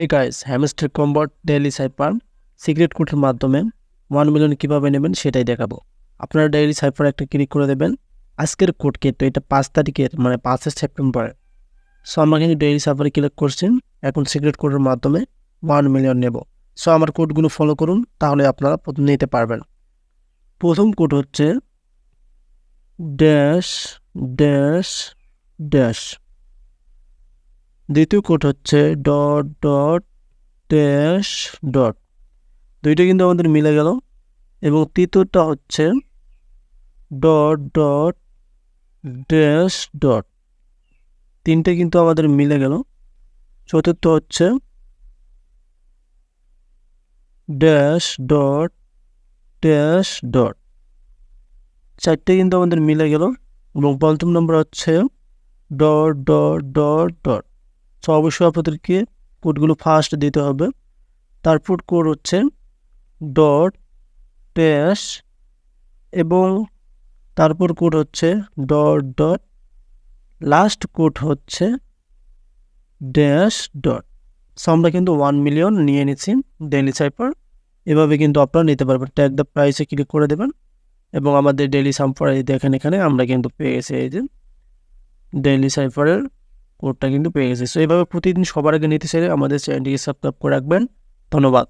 Hey guys, hamster কম্বট daily cipher secret কোডের মাধ্যমে 1 million কিভাবে নেবেন সেটাই দেখাবো। আপনারা ডেইলি সাইফার একটা ক্লিক করে দেবেন। আজকের কোড কিন্তু এটা 5 তারিখের মানে 5 সেপ্টেম্বরের। সো আমরা কিন্তু ডেইলি সাইফারে ক্লিক করছি। এখন সিক্রেট কোডের মাধ্যমে 1 মিলিয়ন নেব। সো আমার কোডগুলো ফলো করুন, তাহলে আপনারা নিতে পারবেন। প্রথম কোড হচ্ছে ড্যাশ ড্যাশ ড্যাশ। দ্বিতীয় কোড হচ্ছে ডট ডট ড্যাশ ডট। দুইটা কিন্তু আমাদের মিলে গেল। এবং তৃতীয়টা হচ্ছে ডট ডট ড্যাশ ডট। তিনটে কিন্তু আমাদের মিলে গেল। চতুর্থ হচ্ছে ড্যাশ ডট ড্যাশ ডট। চারটে কিন্তু আমাদের মিলে গেল। এবং পঞ্চম নম্বর হচ্ছে dot dot dot dot. So অবশ্যই আপনাদেরকে কোডগুলো ফার্স্ট দিতে হবে। তারপর কোড হচ্ছে ডট ড্যাশ এবং তারপর কোড হচ্ছে ডট ডট, লাস্ট কোড হচ্ছে ড্যাশ ডট। সো আমরা কিন্তু 1 মিলিয়ন নিয়ে নিচ্ছি ডেইলি সাইফার। এভাবে কিন্তু আপনারা নিতে পারবেন। ট্যাগ দ্য প্রাইসে ক্লিক করে দেবেন এবং আমাদের ডেইলি সাইফার এই দেখেন, এখানে আমরা কিন্তু পেয়ে গেছি। এই যে ডেইলি সাইফারের কোডটা কিন্তু পেয়ে গেছি। সো এইভাবে প্রতিদিন সবার আগে নিতে চাইলে আমাদের চ্যানেলটিকে সাবস্ক্রাইব করে রাখবেন। ধন্যবাদ।